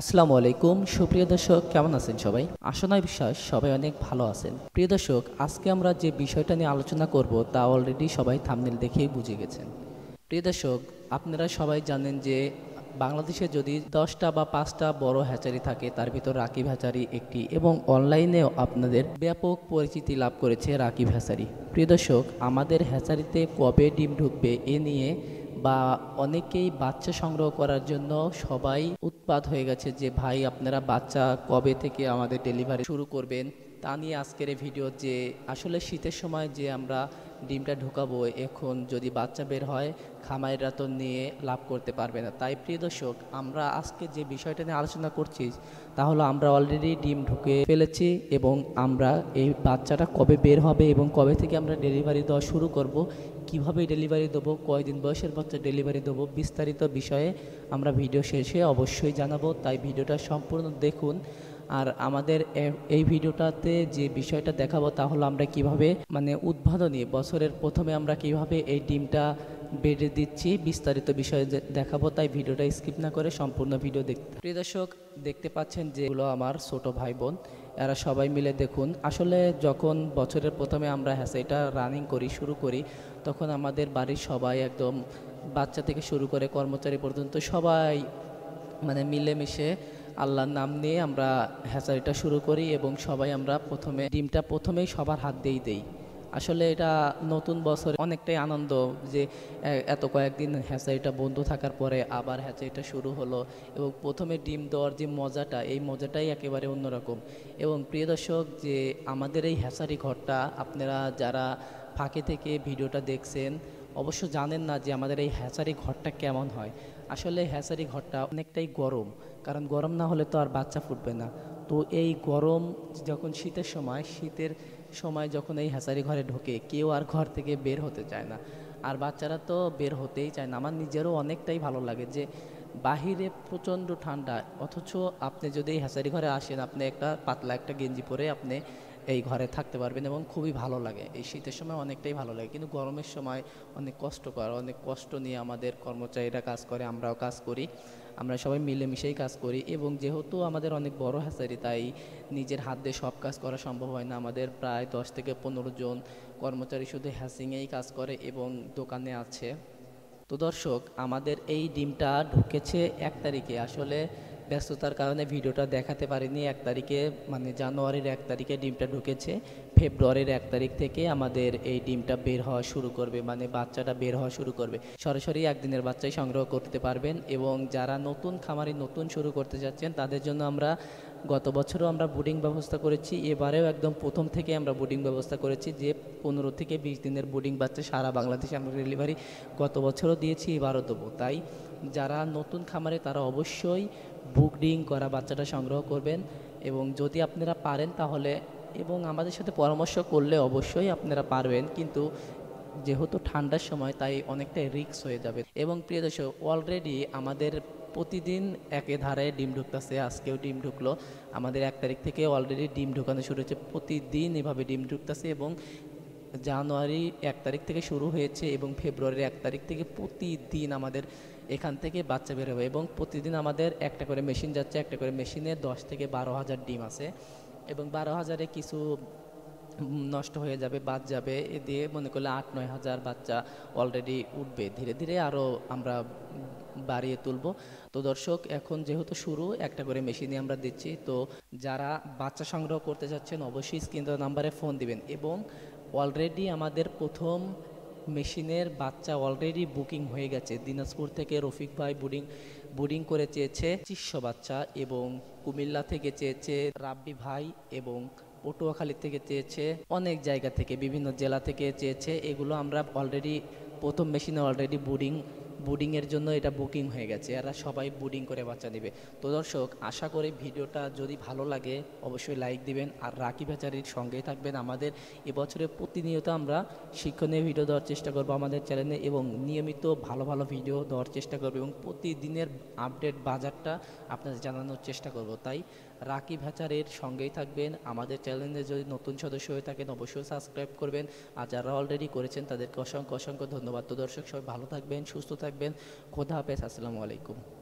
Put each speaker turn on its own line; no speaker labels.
আসসালামু আলাইকুম সুপ্রিয় দর্শক, কেমন আছেন সবাই? আশা নয় বিশ্বাস সবাই অনেক ভালো আছেন। প্রিয় দর্শক, আজকে আমরা যে বিষয়টা নিয়ে আলোচনা করব তা অলরেডি সবাই থাম্বনেল দেখেই বুঝে গেছেন। প্রিয় দর্শক, আপনারা সবাই জানেন যে বাংলাদেশে যদি 10টা বা 5টা বড় হ্যাচারি থাকে তার ভিতর রাকিব হ্যাচারি একটি, এবং অনলাইনেও আপনাদের ব্যাপক পরিচিতি লাভ করেছে রাকিব হ্যাচারি। প্রিয় দর্শক, আমাদের হ্যাচারিতে কবে ডিম ঢুকবে এ নিয়ে বা অনেকেই বাচ্চা সংগ্রহ করার জন্য সবাই উৎপাত হয়ে গেছে যে ভাই আপনারা বাচ্চা কবে থেকে আমাদের ডেলিভারি শুরু করবেন, তা নিয়ে আজকের এই ভিডিও। যে আসলে শীতের সময় যে আমরা ডিমটা ঢুকাবো, এখন যদি বাচ্চা বের হয় খামারিরা তো নিয়ে লাভ করতে পারবে না। তাই প্রিয় দর্শক, আমরা আজকে যে বিষয়টা নিয়ে আলোচনা করছি তা হলো আমরা অলরেডি ডিম ঢুকে ফেলেছি, এবং আমরা এই বাচ্চাটা কবে বের হবে এবং কবে থেকে আমরা ডেলিভারি দেওয়া শুরু করব, কিভাবে ডেলিভারি দেবো, কয়দিন বয়সের বাচ্চা ডেলিভারি দেবো, বিস্তারিত বিষয়ে আমরা ভিডিও শেষে অবশ্যই জানাবো। তাই ভিডিওটা সম্পূর্ণ দেখুন। আর আমাদের এই ভিডিওটাতে যে বিষয়টা দেখাবো তা হলো আমরা কিভাবে উদ্ভাবনী বছরের প্রথমে আমরা কিভাবে এই ডিমটা বেড়ে দিচ্ছি, বিস্তারিত বিষয়ে দেখাবো। তাই ভিডিওটা স্কিপ না করে সম্পূর্ণ ভিডিও দেখতে। প্রিয় দর্শক, দেখতে পাচ্ছেন যে এগুলো আমার ছোট ভাই বোন, এরা সবাই মিলে দেখুন। আসলে যখন বছরের প্রথমে আমরা এটা রানিং করি, শুরু করি, তখন আমাদের বাড়ির সবাই একদম বাচ্চা থেকে শুরু করে কর্মচারী পর্যন্ত সবাই মিলেমিশে আল্লাহর নাম নিয়ে আমরা হ্যাচারিটা শুরু করি, এবং সবাই আমরা ডিমটা প্রথমেই সবার হাত দিয়েই দেই। আসলে এটা নতুন বছরে অনেকটাই আনন্দ যে এত কয়েকদিন হ্যাচারিটা বন্ধ থাকার পরে আবার হ্যাচারিটা শুরু হলো, এবং প্রথমে ডিম দেওয়ার যে মজাটা, এই মজাটাই একেবারে অন্যরকম। এবং প্রিয় দর্শক, যে আমাদের এই হ্যাচারি ঘরটা আপনারা যারা ফাঁকে থেকে ভিডিওটা দেখছেন অবশ্য জানেন না যে আমাদের এই হ্যাচারি ঘরটা কেমন হয়। আসলে হ্যাচারি ঘরটা অনেকটাই গরম, কারণ গরম না হলে তো আর বাচ্চা ফুটবে না। তো এই গরম, যখন শীতের সময় যখন এই হ্যাচারি ঘরে ঢোকে, কেউ আর ঘর থেকে বের হতে চায় না, আর বাচ্চারা তো বের হতেই চায় না। আমার নিজেরও অনেকটাই ভালো লাগে যে বাহিরে প্রচণ্ড ঠান্ডা, অথচ আপনি যদি এই হ্যাচারি ঘরে আসেন, আপনি একটা পাতলা একটা গেঞ্জি পরে আপনি এই ঘরে থাকতে পারবেন, এবং খুবই ভালো লাগে। এই শীতের সময় অনেকটাই ভালো লাগে, কিন্তু গরমের সময় অনেক কষ্টকর, অনেক কষ্ট নিয়ে আমাদের কর্মচারীরা কাজ করে, আমরাও কাজ করি, আমরা সবাই মিলেমিশেই কাজ করি। এবং যেহেতু আমাদের অনেক বড় হ্যাচারি, তাই নিজের হাত দিয়ে সব কাজ করা সম্ভব হয় না। আমাদের প্রায় 10 থেকে 15 জন কর্মচারী শুধু হ্যাচিংয়েই কাজ করে এবং দোকানে আছে। তো দর্শক, আমাদের এই ডিমটা ঢুকেছে 1 তারিখে। আসলে ব্যস্ততার কারণে ভিডিওটা দেখাতে পারিনি। 1 তারিখে জানুয়ারির 1 তারিখে ডিমটা ঢুকেছে। ফেব্রুয়ারির 1 তারিখ থেকে আমাদের এই ডিমটা বের হওয়া শুরু করবে, বাচ্চাটা বের হওয়া শুরু করবে। সরাসরি একদিনের বাচ্চাই সংগ্রহ করতে পারবেন। এবং যারা নতুন খামারি নতুন শুরু করতে যাচ্ছেন তাদের জন্য আমরা গত বছরও আমরা বুডিং ব্যবস্থা করেছি, এবারেও একদম প্রথম থেকে আমরা বুডিং ব্যবস্থা করেছি, যে 15 থেকে 20 দিনের বুডিং বাচ্চা সারা বাংলাদেশে আমরা ডেলিভারি গত বছরও দিয়েছি, এবারও দেবো। তাই যারা নতুন খামারে তারা অবশ্যই বুডিং করা বাচ্চাটা সংগ্রহ করবেন, এবং যদি আপনারা পারেন তাহলে, এবং আমাদের সাথে পরামর্শ করলে অবশ্যই আপনারা পারবেন, কিন্তু যেহেতু ঠান্ডার সময় তাই অনেকটাই রিস্ক হয়ে যাবে। এবং প্রিয় দর্শক, অলরেডি আমাদের প্রতিদিন একে ধারে ডিম ঢুকতেছে, আজকেও ডিম ঢুকলো। আমাদের 1 তারিখ থেকে অলরেডি ডিম ঢুকানো শুরু হয়েছে, প্রতিদিন এভাবে ডিম ঢুকতেছে। এবং জানুয়ারি 1 তারিখ থেকে শুরু হয়েছে, এবং ফেব্রুয়ারির 1 তারিখ থেকে প্রতিদিন আমাদের এখান থেকে বাচ্চা বের হবে, এবং প্রতিদিন আমাদের একটা করে মেশিন যাচ্ছে, একটা করে মেশিনে 10 থেকে 12 হাজার ডিম আছে, এবং 12 হাজারে কিছু নষ্ট হয়ে যাবে, বাদ যাবে, এ দিয়ে মনে করলে 8-9 হাজার বাচ্চা অলরেডি উঠবে। ধীরে ধীরে আরও আমরা বাড়িয়ে তুলব। তো দর্শক, এখন যেহেতু শুরু, একটা করে মেশিনে আমরা দিচ্ছি। তো যারা বাচ্চা সংগ্রহ করতে যাচ্ছেন অবশ্যই স্ক্রিন দেওয়া নাম্বারে ফোন দিবেন। এবং অলরেডি আমাদের প্রথম মেশিনের বাচ্চা অলরেডি বুকিং হয়ে গেছে। দিনাজপুর থেকে রফিক ভাই বুডিং করে চেয়েছে 2500 বাচ্চা, এবং কুমিল্লা থেকে চেয়েছে রাব্বি ভাই, এবং পটুয়াখালী থেকে চেয়েছে, অনেক জায়গা থেকে বিভিন্ন জেলা থেকে চেয়েছে। এগুলো আমরা অলরেডি প্রথম মেশিনে অলরেডি বুডিংয়ের জন্য এটা বুকিং হয়ে গেছে, এরা সবাই বুডিং করে বাচ্চা নেবে। তো দর্শক, আশা করি ভিডিওটা যদি ভালো লাগে অবশ্যই লাইক দিবেন, আর রাকিব হ্যাচারির সঙ্গেই থাকবেন। আমাদের এবছরে প্রতিনিয়ত আমরা শিক্ষণীয় ভিডিও দেওয়ার চেষ্টা করব আমাদের চ্যানেলে, এবং নিয়মিত ভালো ভালো ভিডিও দেওয়ার চেষ্টা করব, এবং প্রতিদিনের আপডেট বাজারটা আপনাদের জানানোর চেষ্টা করব। তাই রাকিব হ্যাচারির সঙ্গেই থাকবেন। আমাদের চ্যানেলে যদি নতুন সদস্য হয়ে থাকেন অবশ্যই সাবস্ক্রাইব করবেন, আর যারা অলরেডি করেছেন তাদেরকে অসংখ্য অসংখ্য ধন্যবাদ। তো দর্শক, সবাই ভালো থাকবেন, সুস্থ থাকবেন। খোদা হাফেজ, আসসালামু আলাইকুম।